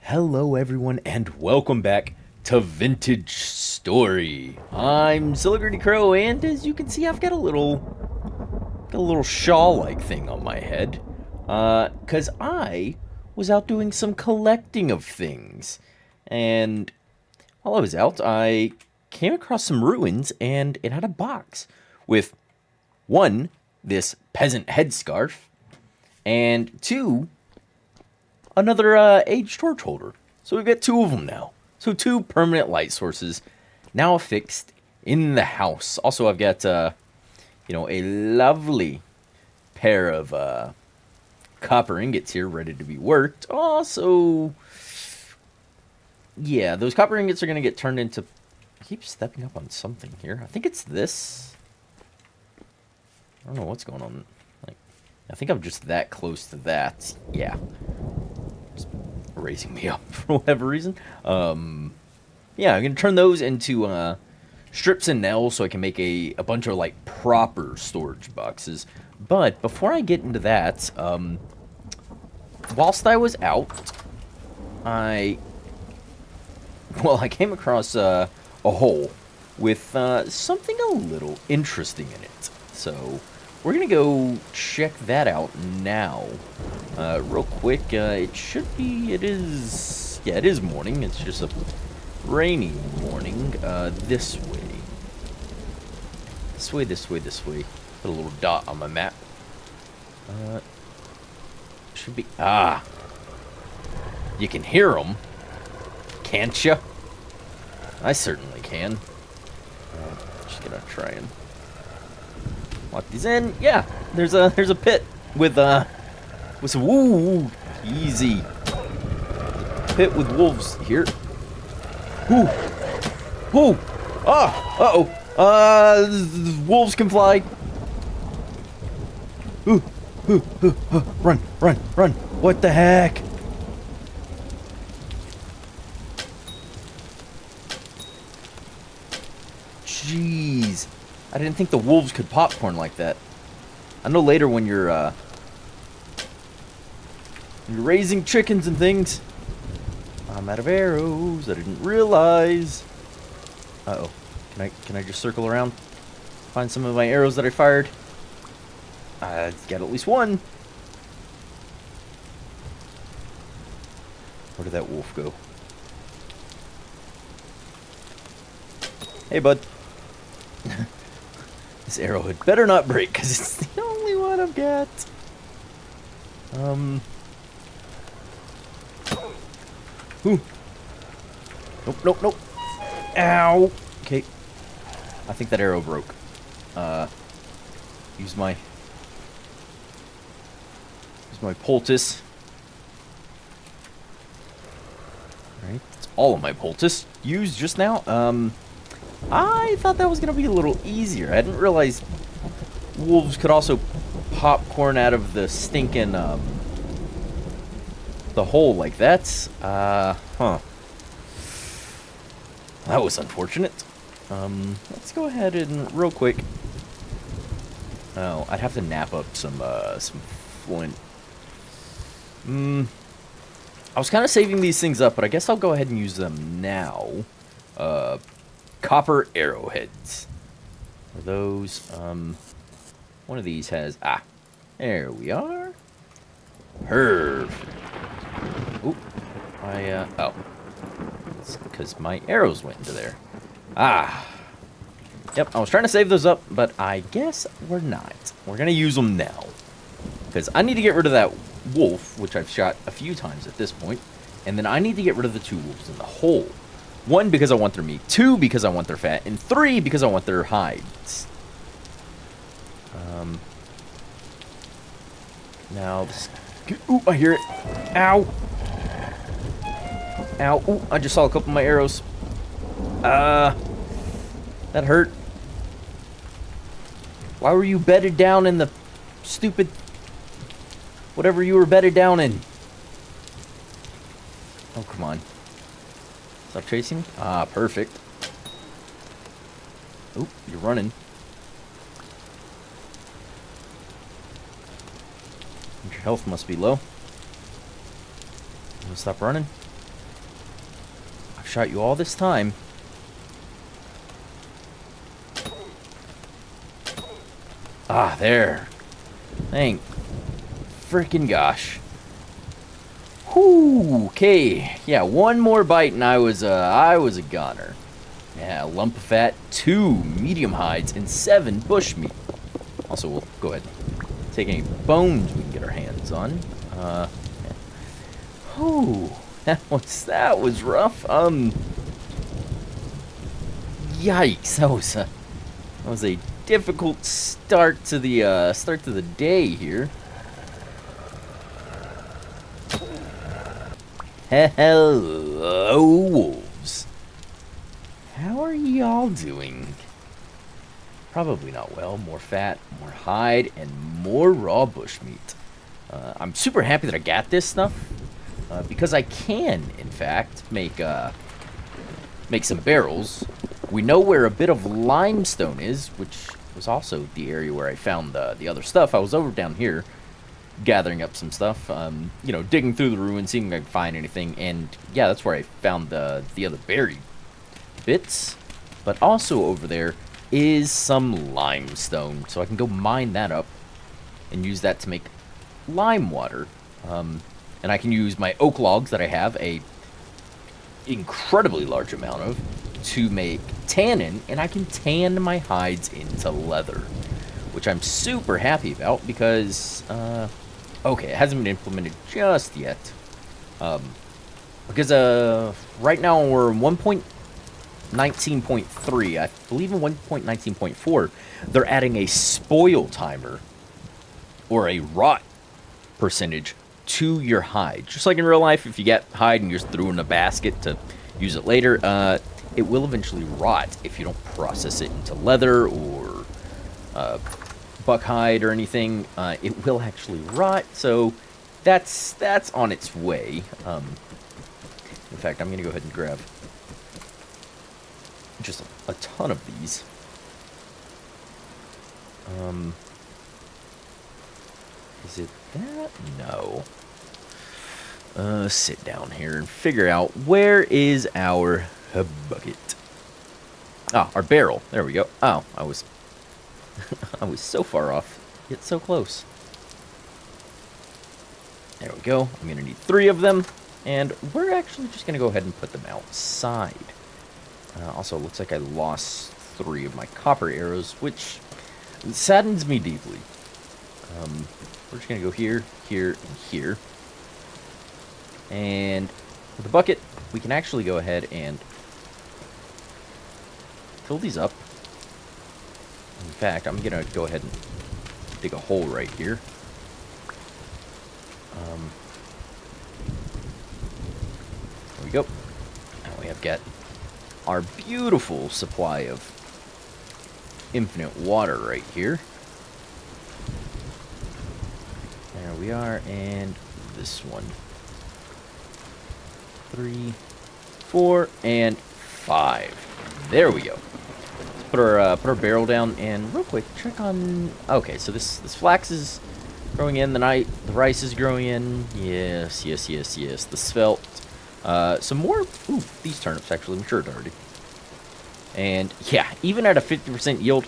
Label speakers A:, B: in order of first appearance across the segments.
A: Hello, everyone, and welcome back to Vintage Story. I'm Celebrity Crow, and as you can see, I've got a little shawl-like thing on my head, cause I was out doing some collecting of things, and while I was out, I came across some ruins, and it had a box with one, this peasant headscarf, and two, another aged torch holder. So we've got two of them now. So two permanent light sources now affixed in the house. Also, I've got a lovely pair of copper ingots here ready to be worked. Also, yeah, those copper ingots are going to get turned into... I keep stepping up on something here. I think it's this. I don't know what's going on. I think I'm just that close to that. Yeah. Raising me up for whatever reason. Yeah, I'm gonna turn those into strips and nails so I can make a bunch of like proper storage boxes. But before I get into that, whilst I was out, I came across a hole with something a little interesting in it. So we're gonna go check that out now. Real quick, it is morning. It's just a rainy morning. This way. This way. Put a little dot on my map. Should be, you can hear them, can't you? I certainly can. Just gonna try and lock these in. Yeah, there's a pit with some easy pit with wolves here. Wolves can fly. Run. What the heck? Jeez. I didn't think the wolves could popcorn like that. I know later when you're raising chickens and things. I'm out of arrows. I didn't realize. Uh-oh. Can I just circle around? Find some of my arrows that I fired. Got at least one. Where did that wolf go? Hey, bud. This arrowhead better not break, because it's the only one I've got. Ooh. Nope. Ow. Okay. I think that arrow broke. Use my poultice. Alright, that's all of my poultice used just now. I thought that was gonna be a little easier. I didn't realize wolves could also popcorn out of the stinking the hole like that. That was unfortunate. Let's go ahead and real quick. Oh, I'd have to nap up some flint. I was kind of saving these things up, but I guess I'll go ahead and use them now. Copper arrowheads. Are those, one of these has, there we are. Perfect. Oop. It's because my arrows went into there. Yep, I was trying to save those up, but I guess we're not. We're going to use them now. Because I need to get rid of that wolf, which I've shot a few times at this point. And then I need to get rid of the two wolves in the hole. 1, because I want their meat. 2, because I want their fat. And 3, because I want their hides. Now, this... Ooh, I hear it. Ow. Ooh, I just saw a couple of my arrows. That hurt. Why were you bedded down in the stupid... whatever you were bedded down in? Oh, come on. Stop chasing me? Perfect. Oop, you're running. Your health must be low. Stop running. I've shot you all this time. Ah, there. Thank freaking gosh. Whew, okay. Yeah, one more bite and I was a goner. Yeah, a lump of fat, 2 medium hides, and 7 bushmeat. Also, we'll go ahead and take any bones we can get our hands on. Yeah. Whew, that was rough. Yikes, that was a difficult start to the day here. Hello, wolves. How are y'all doing? Probably not well. More fat, more hide, and more raw bushmeat. I'm super happy that I got this stuff because I can, in fact, make some barrels. We know where a bit of limestone is, which was also the area where I found the other stuff. I was over down here gathering up some stuff, you know, digging through the ruins, seeing if I could find anything, and yeah, that's where I found the other buried bits. But also over there is some limestone, so I can go mine that up and use that to make lime water. And I can use my oak logs that I have a incredibly large amount of to make tannin, and I can tan my hides into leather, which I'm super happy about because okay, it hasn't been implemented just yet. Because right now we're 1.19.3. I believe in 1.19.4 they're adding a spoil timer or a rot percentage to your hide. Just like in real life, if you get hide and you just threw in a basket to use it later, it will eventually rot if you don't process it into leather or buck hide or anything. It will actually rot, so that's on its way. In fact, I'm gonna go ahead and grab just a ton of these. Is it that? No. Sit down here and figure out where is our bucket. Ah, our barrel. There we go. Oh, I was so far off, yet so close. There we go. I'm gonna need 3 of them, and we're actually just gonna go ahead and put them outside. Also, it looks like I lost 3 of my copper arrows, which saddens me deeply. We're just gonna go here, here, and here. And with the bucket, we can actually go ahead and fill these up. In fact, I'm gonna go ahead and dig a hole right here. There we go. Now we have got our beautiful supply of infinite water right here. There we are, and this one. 3, 4, and 5. There we go. Put our barrel down, and real quick, check on. Okay, so this flax is growing in. The rice is growing in. Yes. The svelte. Some more. Ooh, these turnips actually matured already. And yeah, even at a 50% yield,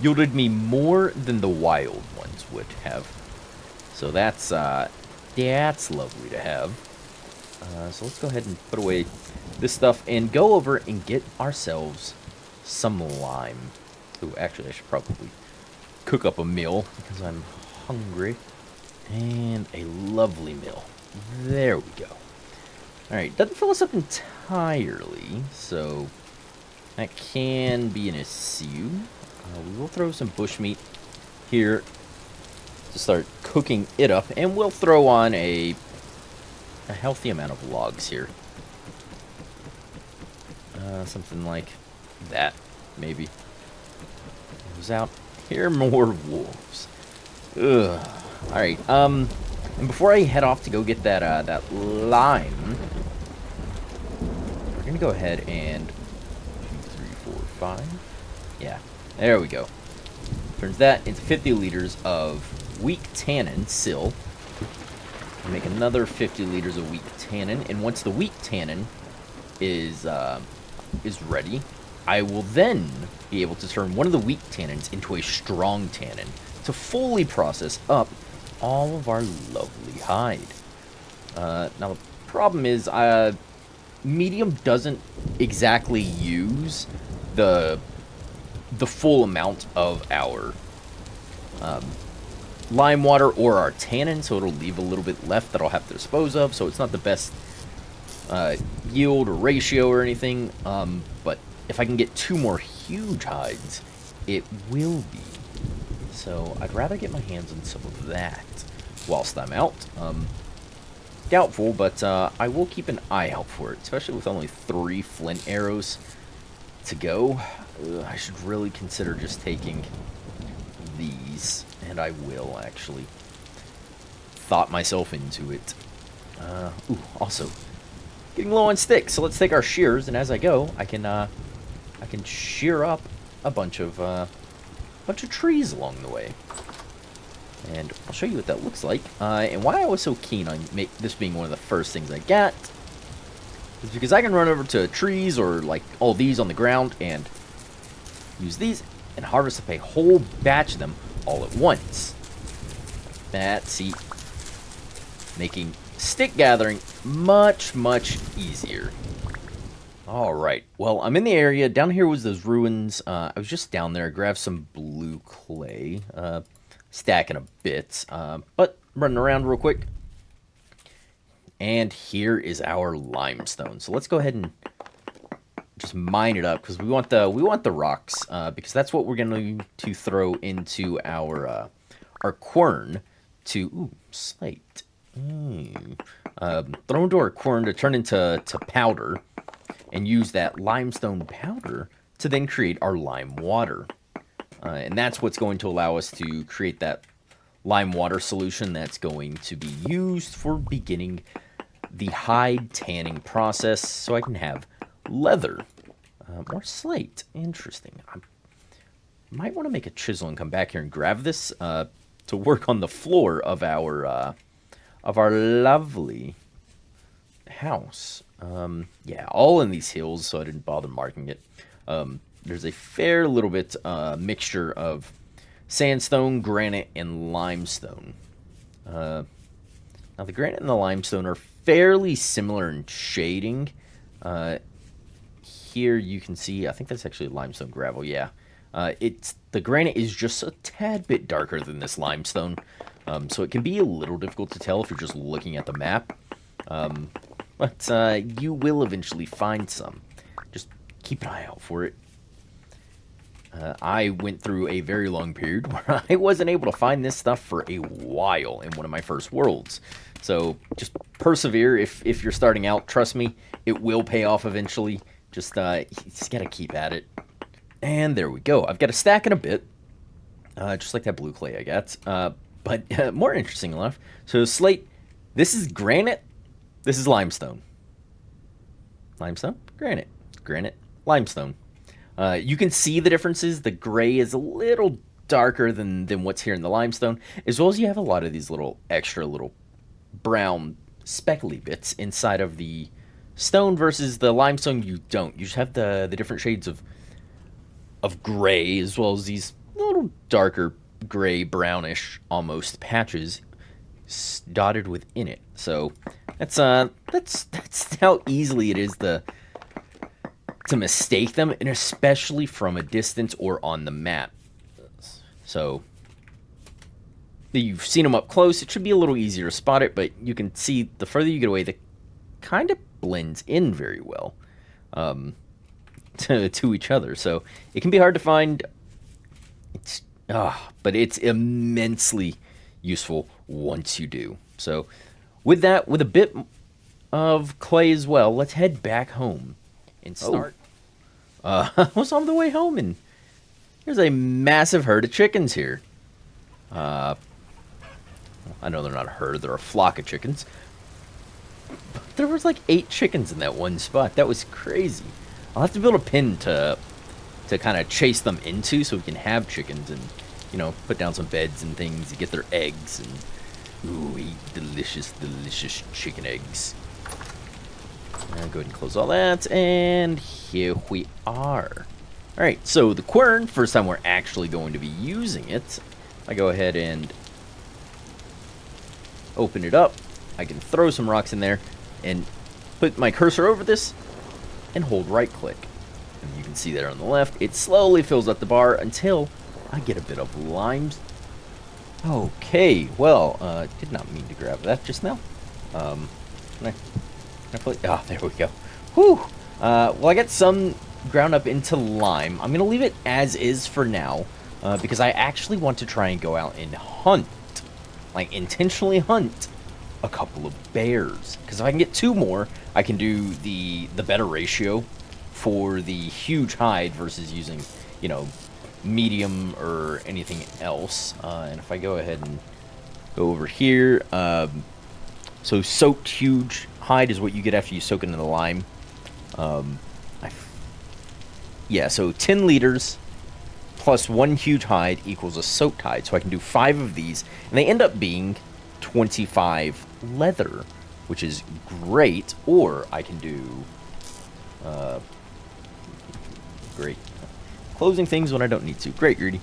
A: yielded me more than the wild ones would have. So that's lovely to have. So let's go ahead and put away this stuff and go over and get ourselves some lime. Ooh, actually, I should probably cook up a meal because I'm hungry. And a lovely meal. There we go. Alright, doesn't fill us up entirely, so that can be an issue. We will throw some bushmeat here to start cooking it up, and we'll throw on a healthy amount of logs here. Something like that, maybe. Who's out? Here, more wolves. Ugh. Alright, and before I head off to go get that lime, we're gonna go ahead and 2, 3, 4, 5. Yeah, there we go. Turns that into 50 liters of weak tannin, sill. Make another 50 liters of weak tannin, and once the weak tannin is ready, I will then be able to turn one of the weak tannins into a strong tannin to fully process up all of our lovely hide. Now the problem is, medium doesn't exactly use the full amount of our lime water or our tannin, so it'll leave a little bit left that I'll have to dispose of. So it's not the best yield or ratio or anything. But if I can get 2 more huge hides, it will be. So I'd rather get my hands on some of that whilst I'm out. Doubtful, but I will keep an eye out for it, especially with only 3 flint arrows to go. I should really consider just taking these, and I will actually. Thought myself into it. Ooh, also getting low on sticks, so let's take our shears, and as I go, I can shear up a bunch of trees along the way. And I'll show you what that looks like. And why I was so keen on this being one of the first things I got is because I can run over to trees or like all these on the ground and use these and harvest up a whole batch of them all at once. That's making stick gathering much, much easier. Alright, well, I'm in the area. Down here was those ruins. I was just down there, grabbed some blue clay. Stacking a bit, but running around real quick. And here is our limestone. So let's go ahead and just mine it up because we want the rocks because that's what we're going to throw into our quern to slate. Throw into our quern to turn into powder and use that limestone powder to then create our lime water. And that's what's going to allow us to create that lime water solution that's going to be used for beginning the hide tanning process so I can have leather. More slate. Interesting. I might want to make a chisel and come back here and grab this to work on the floor of our lovely house. Yeah, all in these hills, so I didn't bother marking it. There's a fair little bit mixture of sandstone, granite, and limestone. Now, the granite and the limestone are fairly similar in shading. Here you can see, I think that's actually limestone gravel, yeah. The granite is just a tad bit darker than this limestone, so it can be a little difficult to tell if you're just looking at the map. But you will eventually find some. Just keep an eye out for it. I went through a very long period where I wasn't able to find this stuff for a while in one of my first worlds. So just persevere if you're starting out. Trust me, it will pay off eventually. Just you just gotta keep at it. And there we go. I've got a stack in a bit, just like that blue clay I got. But more interesting enough, so slate. This is granite. This is limestone. Limestone, granite, granite, limestone. You can see the differences. The gray is a little darker than what's here in the limestone, as well as you have a lot of these little extra little brown speckly bits inside of the stone versus the limestone. You don't. You just have the different shades of gray, as well as these little darker gray, brownish almost patches dotted within it. So that's how easily it is to mistake them, and especially from a distance or on the map. So you've seen them up close, it should be a little easier to spot it, but you can see the further you get away, the kind of blends in very well to each other. So it can be hard to find. But it's immensely useful once you do. So with that, with a bit of clay as well, let's head back home and start. I was on the way home, and there's a massive herd of chickens here. I know they're not a herd, they're a flock of chickens. But there was like 8 chickens in that one spot. That was crazy. I'll have to build a pen to kind of chase them into so we can have chickens and, you know, put down some beds and things to get their eggs and, ooh, eat delicious, delicious chicken eggs. Go ahead and close all that, and here we are. Alright, so the quern, first time we're actually going to be using it. I go ahead and open it up. I can throw some rocks in there and put my cursor over this and hold right click. And you can see there on the left, it slowly fills up the bar until I get a bit of lime. Okay, well, did not mean to grab that just now. Can I play? Ah, there we go. Whew. Well, I got some ground up into lime. I'm going to leave it as is for now, because I actually want to try and go out and hunt. Like, intentionally hunt a couple of bears. Because if I can get 2 more, I can do the better ratio for the huge hide versus using, you know, medium or anything else. And if I go ahead and go over here, so soaked huge hide is what you get after you soak it in the lime. Yeah, so 10 liters plus 1 huge hide equals a soaked hide. So I can do 5 of these, and they end up being 25 leather, which is great. Or I can do great closing things when I don't need to. Great, Rudy.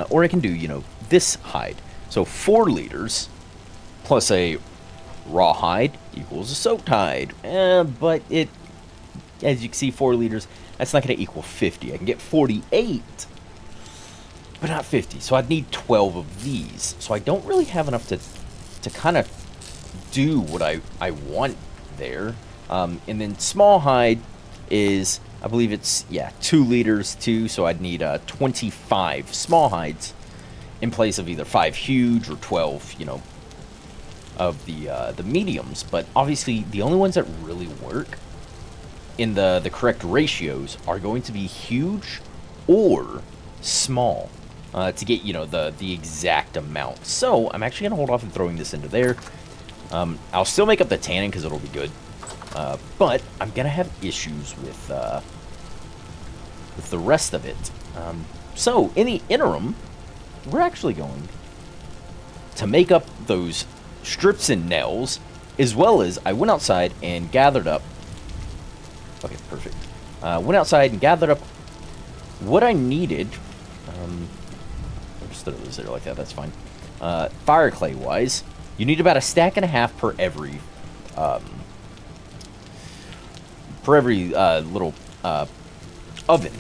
A: Or I can do, you know, this hide. So 4 liters plus a raw hide equals a soaked hide. But it, as you can see, 4 liters, that's not going to equal 50. I can get 48, but not 50. So I'd need 12 of these. So I don't really have enough to kind of do what I want there. And then small hide is, I believe it's, yeah, 2 liters too. So I'd need 25 small hides in place of either 5 huge or 12, you know, of the mediums. But obviously the only ones that really work in the correct ratios are going to be huge or small to get, you know, the exact amount. So I'm actually gonna hold off and throwing this into there. I'll still make up the tannin because it'll be good, but I'm gonna have issues with the rest of it. So in the interim, we're actually going to make up those strips and nails, as well as I went outside and gathered up. Okay, perfect. Went outside and gathered up what I needed. I'll just throw those there like that. That's fine. Fire clay wise, you need about 1.5 stacks per every little oven.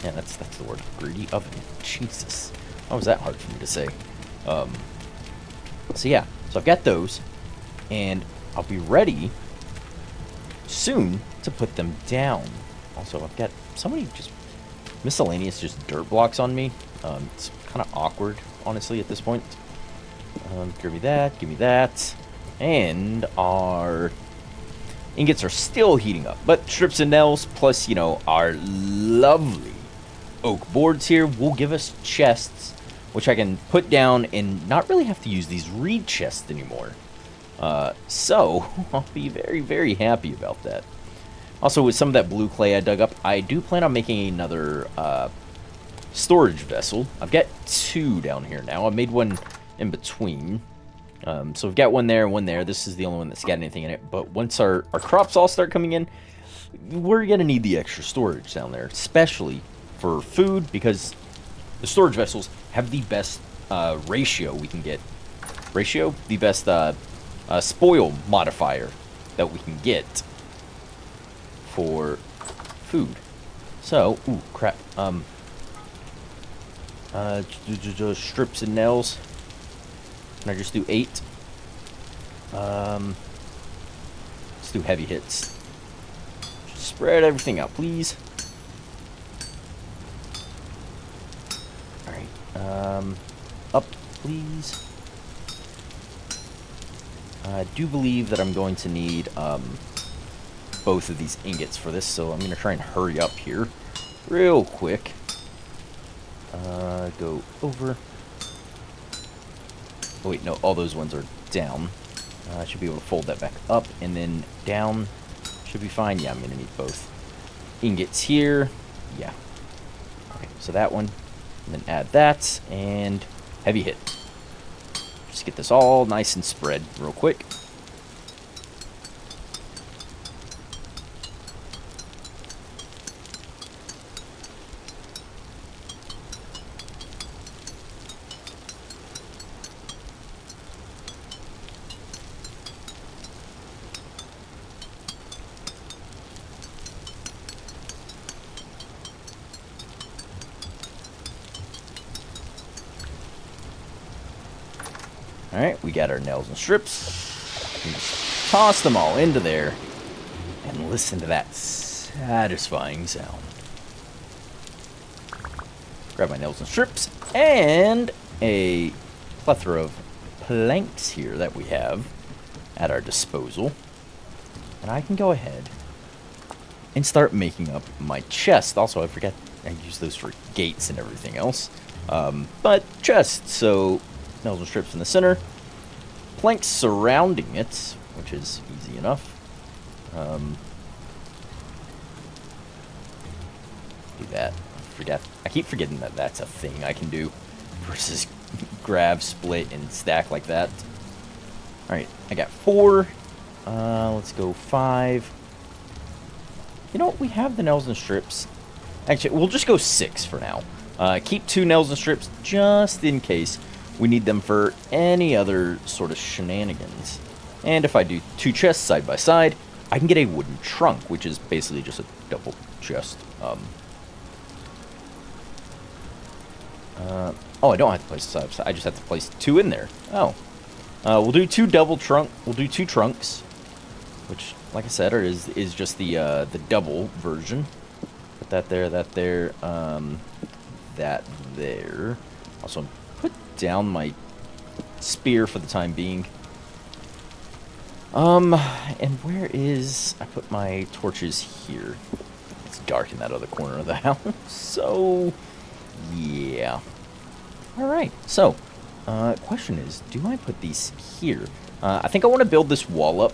A: Yeah, that's the word. Greedy oven. Jesus, why was that hard for me to say? So yeah, so I've got those, and I'll be ready soon to put them down. Also, I've got so many just miscellaneous just dirt blocks on me. It's kind of awkward, honestly, at this point. Give me that, and our ingots are still heating up. But strips and nails, plus, you know, our lovely oak boards here will give us chests, which I can put down and not really have to use these reed chests anymore. So I'll be very, very happy about that. Also, with some of that blue clay I dug up, I do plan on making another storage vessel. I've got 2 down here now. I made one in between. So we've got one there and one there. This is the only one that's got anything in it. But once our crops all start coming in, we're going to need the extra storage down there, especially for food, because the storage vessels have the best ratio we can get. The best spoil modifier that we can get for food. So, ooh, crap. Strips and nails. Can I just do 8? Let's do heavy hits. Just spread everything out, please. Alright. Up, please. I do believe that I'm going to need both of these ingots for this, so I'm going to try and hurry up here real quick. Go over. Oh wait, no, all those ones are down. I should be able to fold that back up and then down. Should be fine. Yeah, I'm going to need both ingots here. Yeah. Okay, so that one, and then add that, and heavy hit. Just get this all nice and spread real quick. Alright, we got our nails and strips. We just toss them all into there. And listen to that satisfying sound. Grab my nails and strips. And a plethora of planks here that we have at our disposal. And I can go ahead and start making up my chest. Also, I forgot I use those for gates and everything else. But chest, so nails and strips in the center. Planks surrounding it, which is easy enough. Do that. I keep forgetting that that's a thing I can do. Versus grab, split, and stack like that. Alright, I got 4. Let's go 5. You know what? We have the nails and strips. Actually, we'll just go 6 for now. Keep 2 nails and strips just in case we need them for any other sort of shenanigans. And if I do 2 chests side by side, I can get a wooden trunk, which is basically just a double chest. Oh, I don't have to place it side by side. I just have to place 2 in there. Oh. We'll do 2 We'll do 2 trunks, which, like I said, is just the double version. Put that there, that there, that there. Also, put down my spear for the time being. And where is... I put my torches here. It's dark in that other corner of the house, so... yeah. Alright, so... question is, do I put these here? I think I want to build this wall up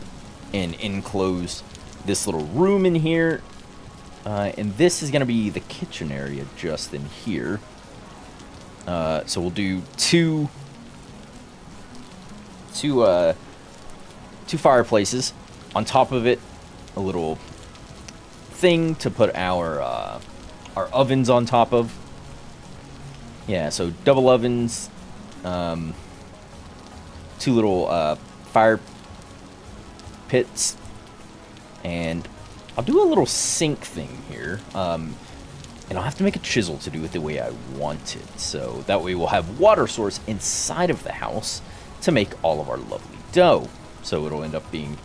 A: and enclose this little room in here. And this is going to be the kitchen area just in here. So we'll do two fireplaces. On top of it, a little thing to put our ovens on top of. Yeah, so double ovens. 2 little fire pits, and I'll do a little sink thing here, and I'll have to make a chisel to do it the way I want it, so that way we'll have water source inside of the house to make all of our lovely dough. So it'll end up being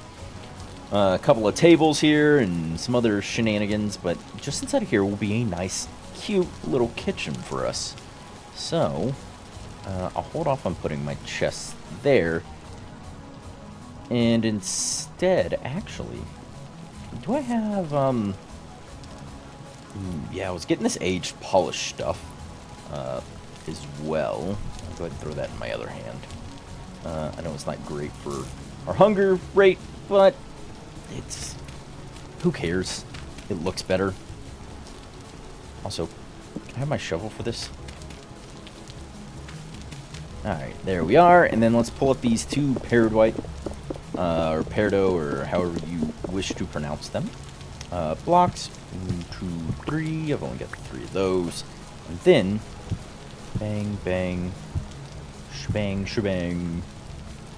A: a couple of tables here and some other shenanigans, but just inside of here will be a nice, cute little kitchen for us. So... I'll hold off on putting my chest there. And instead, actually, do I have, yeah, I was getting this aged polished stuff, as well. I'll go ahead and throw that in my other hand. I know it's not great for our hunger rate, but it's, who cares? It looks better. Also, can I have my shovel for this? Alright, there we are, and then let's pull up these 2 peridot, or peridot, or however you wish to pronounce them. Blocks, 1, 2, 3, I've only got 3 of those. And then, bang, bang, shbang, shebang,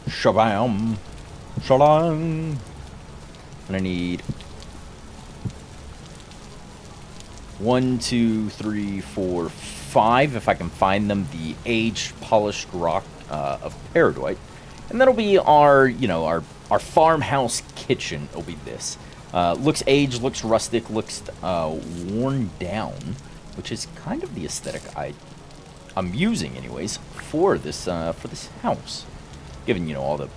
A: shabam, shalang. And I need 1, 2, 3, 4, 5, if I can find them, the aged polished rock of peridot. And that'll be our, you know, our farmhouse kitchen. It'll be this. Looks aged, looks rustic, looks worn down, which is kind of the aesthetic I'm using anyways for this house. Given, you know, all the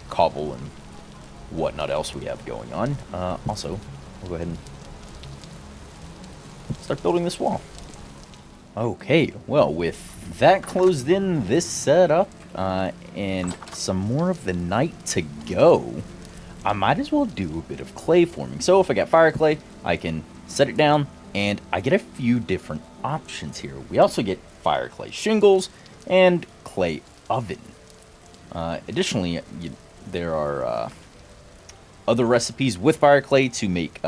A: cobble and whatnot else we have going on. Also, we'll go ahead and start building this wall. Okay, well, with that closed in, this set up, and some more of the night to go, I might as well do a bit of clay forming. So if I got fire clay, I can set it down, and I get a few different options here. We also get fire clay shingles and clay oven. Additionally, there are other recipes with fire clay to make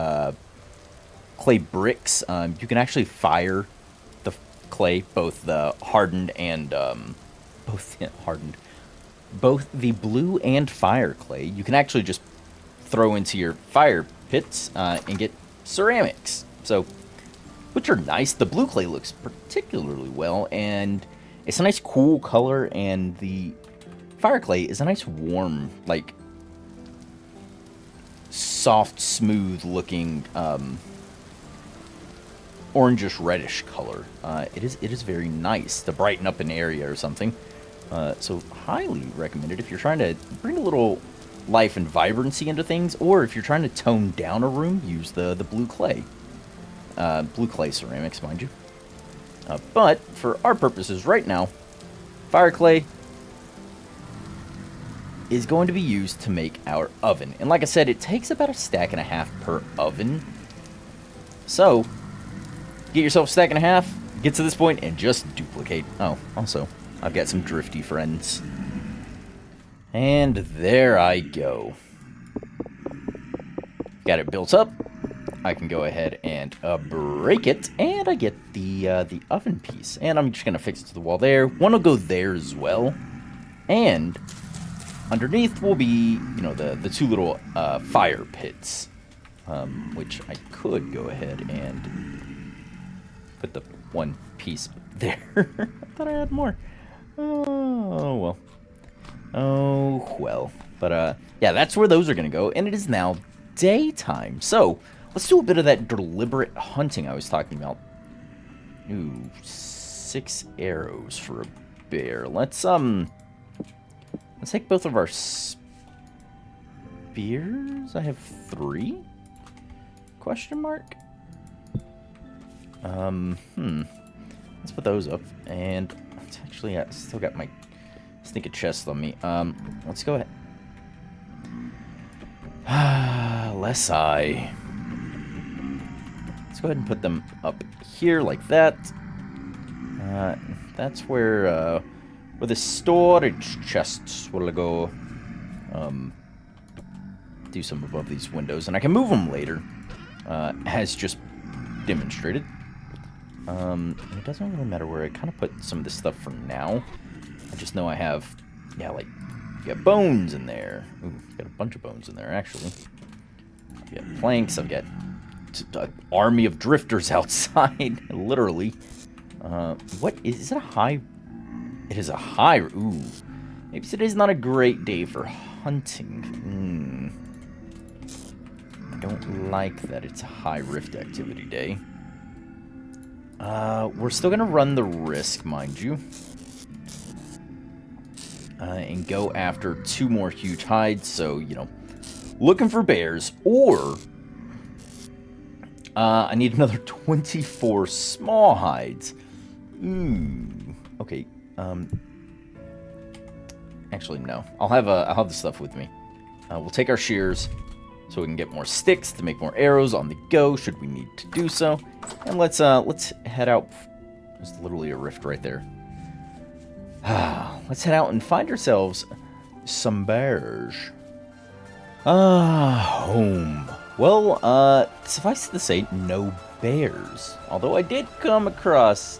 A: clay bricks. You can actually fire the clay, both the hardened and both the blue and fire clay. You can actually just throw into your fire pits and get ceramics. So, which are nice. The blue clay looks particularly well, and it's a nice cool color, and the fire clay is a nice warm, like, soft, smooth looking, orangish reddish color. It is very nice to brighten up an area or something. So highly recommended if you're trying to bring a little life and vibrancy into things, or if you're trying to tone down a room, use the blue clay. Blue clay ceramics, mind you. But for our purposes right now, fire clay is going to be used to make our oven. And like I said, it takes about 1.5 stacks per oven. So, get yourself 1.5 stacks, get to this point, and just duplicate. Oh, also, I've got some drifty friends. And there I go. Got it built up. I can go ahead and break it, and I get the oven piece. And I'm just going to fix it to the wall there. One will go there as well. And underneath will be, you know, the two little fire pits, which I could go ahead and put the one piece there. I thought I had more. Oh, well. Oh, well. But, yeah, that's where those are going to go. And it is now daytime. So, let's do a bit of that deliberate hunting I was talking about. Ooh, 6 arrows for a bear. Let's take both of our spears. I have 3? Question mark? Let's put those up. And it's actually, I still got my sneaker chest on me. Let's go ahead. Let's go ahead and put them up here like that. That's where the storage chests will go. Do some above these windows, and I can move them later, as just demonstrated. And it doesn't really matter where I kind of put some of this stuff for now. I just know I have, yeah, like, got bones in there. Ooh, got a bunch of bones in there, actually. I've got planks. I've got an army of drifters outside, literally. What is it? A high? It is a high. Ooh, maybe today's not a great day for hunting. I don't like that it's a high rift activity day. We're still gonna run the risk, mind you, and go after 2 more huge hides. So, you know, looking for bears, or I need another 24 small hides. Ooh, okay. Actually, no. I'll have the stuff with me. We'll take our shears, so we can get more sticks to make more arrows on the go, should we need to do so. And let's head out. There's literally a rift right there. Let's head out and find ourselves some bears. Home. Well, suffice it to say, no bears. Although I did come across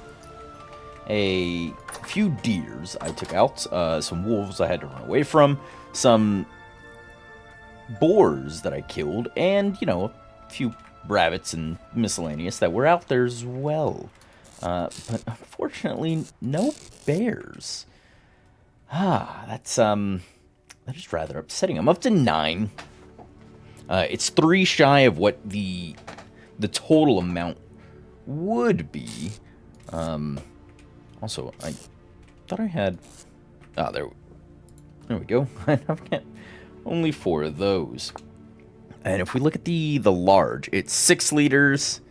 A: a few deers I took out, some wolves I had to run away from, some boars that I killed, and, you know, a few rabbits and miscellaneous that were out there as well. But unfortunately, no bears. That is rather upsetting. I'm up to 9. It's 3 shy of what the total amount would be. Also, I thought I had... there we go. I've got only 4 of those. And if we look at the large, it's 6 liters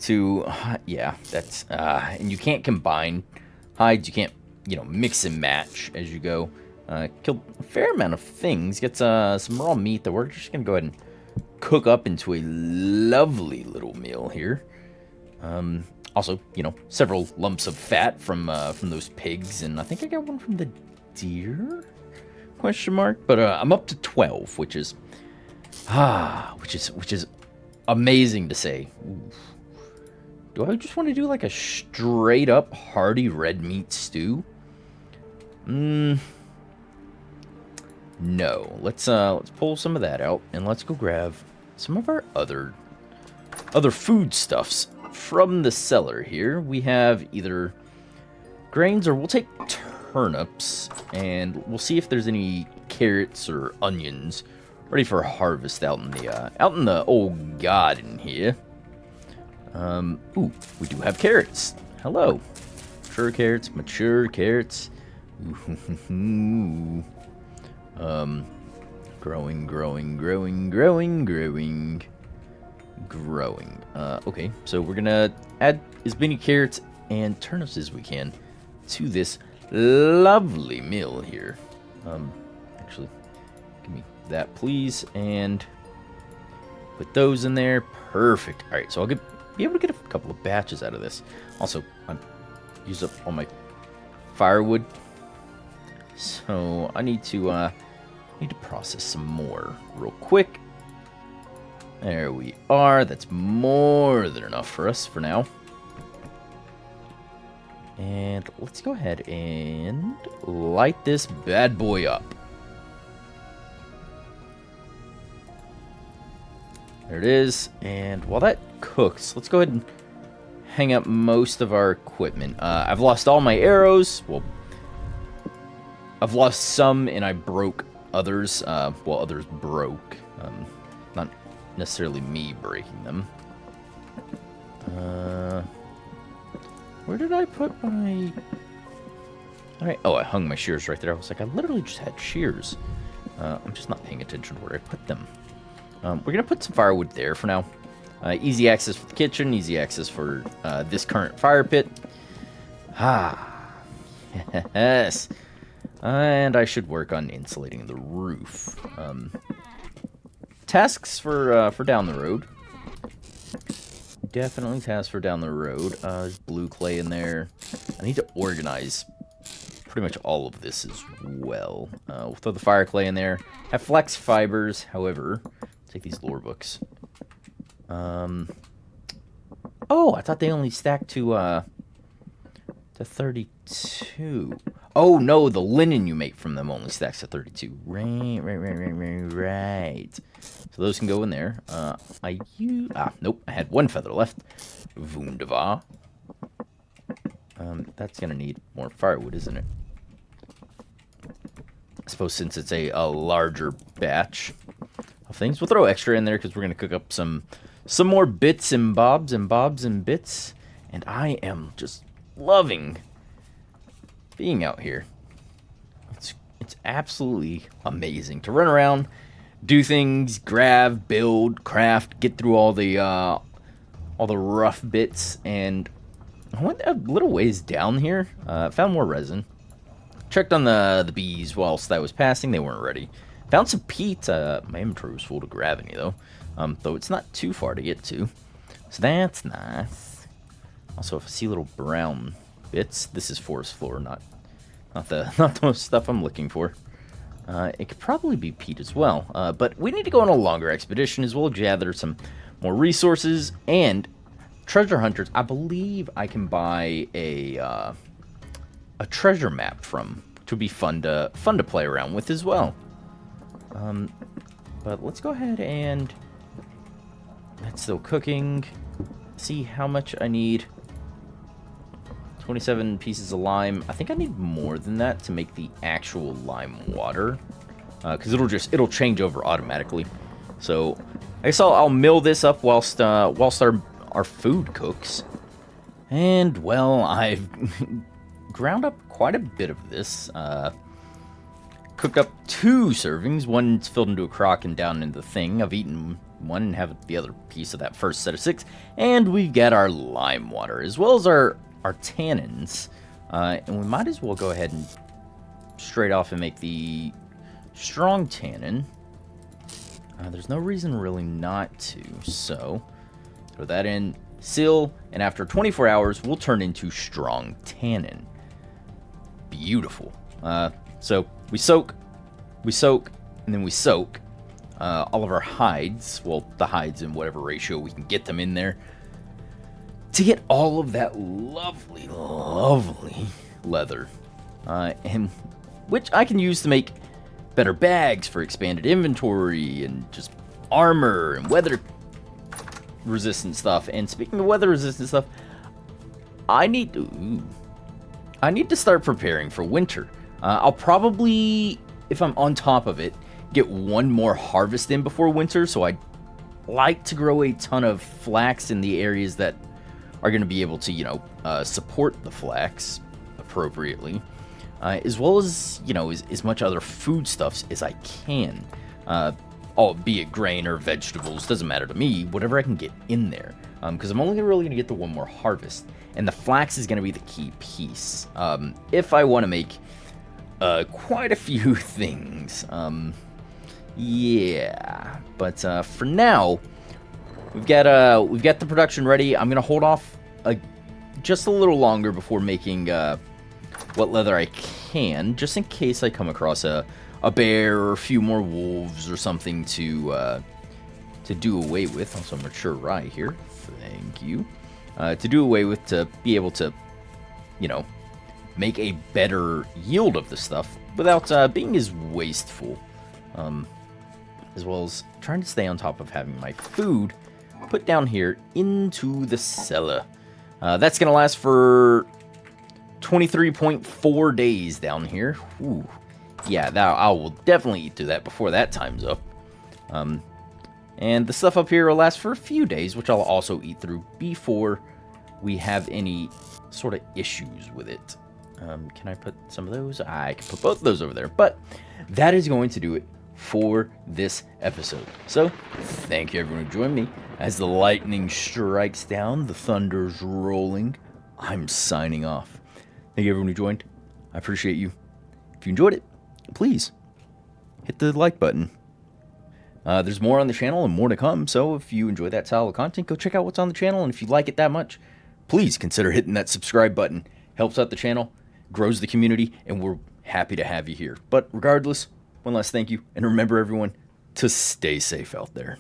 A: to... yeah, that's... and you can't combine hides. You can't, you know, mix and match as you go. Killed a fair amount of things. Gets some raw meat that we're just going to go ahead and cook up into a lovely little meal here. Also, you know, several lumps of fat from those pigs, and I think I got one from the deer? Question mark. But I'm up to 12, which is amazing to say. Oof. Do I just want to do like a straight up hearty red meat stew? No. Let's pull some of that out, and let's go grab some of our other foodstuffs from the cellar here. We have either grains, or we'll take turnips, and we'll see if there's any carrots or onions ready for harvest out in the old garden here. Ooh, we do have carrots. Hello. Mature carrots, mature carrots. Ooh. Growing. Okay, so we're gonna add as many carrots and turnips as we can to this lovely meal here. Actually, give me that, please, and put those in there. Perfect. All right, so I'll be able to get a couple of batches out of this. Also, I'm used up all my firewood, so I need to process some more real quick. There we are. That's more than enough for us for now. And let's go ahead and light this bad boy up. There it is. And while that cooks, let's go ahead and hang up most of our equipment. I've lost all my arrows. Well, I've lost some and I broke others. Well, others broke. Not necessarily me breaking them. Where did I put my... Alright, oh, I hung my shears right there. I was like, I literally just had shears. I'm just not paying attention to where I put them. We're going to put some firewood there for now. Easy access for the kitchen, easy access for this current fire pit. Ah, yes. And I should work on insulating the roof. Tasks for down the road. Definitely tasks for down the road. There's blue clay in there. I need to organize pretty much all of this as well. We'll throw the fire clay in there. Have flex fibers, however. Take these lore books. Oh, I thought they only stacked to 32. Oh, no, the linen you make from them only stacks to 32. Right. So those can go in there. Nope, I had one feather left. Wunderbar. That's going to need more firewood, isn't it? I suppose since it's a larger batch of things, we'll throw extra in there because we're going to cook up some more bits and bobs and bits. And I am just loving being out here. It's absolutely amazing to run around, do things, grab, build, craft, get through all the rough bits. And I went a little ways down here, found more resin, checked on the bees whilst I was passing. They weren't ready. Found some peat. My inventory was full to grab any though it's not too far to get to, so that's nice. Also, if I see little brown bits, this is forest floor, not the stuff I'm looking for. It could probably be peat as well, but we need to go on a longer expedition as well, gather some more resources and treasure hunters. I believe I can buy a treasure map from, which would be fun to play around with as well. But let's go ahead and that's still cooking. See how much I need. 27 pieces of lime. I think I need more than that to make the actual lime water, because it'll change over automatically. So I guess I'll mill this up whilst our food cooks. And well, I've ground up quite a bit of this. Cooked up 2 servings. One's filled into a crock and down into the thing. I've eaten one and have the other piece of that first set of 6. And we've got our lime water as well as our tannins, and we might as well go ahead and straight off and make the strong tannin. There's no reason really not to, so throw that in, seal, and after 24 hours we'll turn into strong tannin. Beautiful. So we soak, and then we soak all of our hides, well, the hides in whatever ratio we can get them in there, to get all of that lovely, lovely leather, and which I can use to make better bags for expanded inventory and just armor and weather resistant stuff. And speaking of weather resistant stuff, I need to I need to start preparing for winter. I'll probably, if I'm on top of it, get one more harvest in before winter, so I'd like to grow a ton of flax in the areas that are going to be able to, support the flax appropriately, as well as, as much other foodstuffs as I can. Albeit grain or vegetables, doesn't matter to me, whatever I can get in there. Because I'm only really going to get the one more harvest, and the flax is going to be the key piece. If I want to make quite a few things. Yeah, but for now, we've got the production ready. I'm gonna hold off just a little longer before making what leather I can, just in case I come across a bear or a few more wolves or something to do away with. Also, mature rye here. Thank you. To do away with, to be able to, make a better yield of the stuff without being as wasteful. As well as trying to stay on top of having my food put down here into the cellar. That's going to last for 23.4 days down here. Ooh. Yeah, I will definitely eat through that before that time's up. And the stuff up here will last for a few days, which I'll also eat through before we have any sort of issues with it. Can I put some of those? I can put both of those over there. But that is going to do it for this episode. So, thank you everyone who joined me. As the lightning strikes down, the thunder's rolling, I'm signing off. Thank you everyone who joined. I appreciate you. If you enjoyed it, please hit the like button. There's more on the channel and more to come, so if you enjoy that style of content, go check out what's on the channel, and if you like it that much, please consider hitting that subscribe button. Helps out the channel, grows the community, and we're happy to have you here. But regardless, one last thank you, and remember everyone to stay safe out there.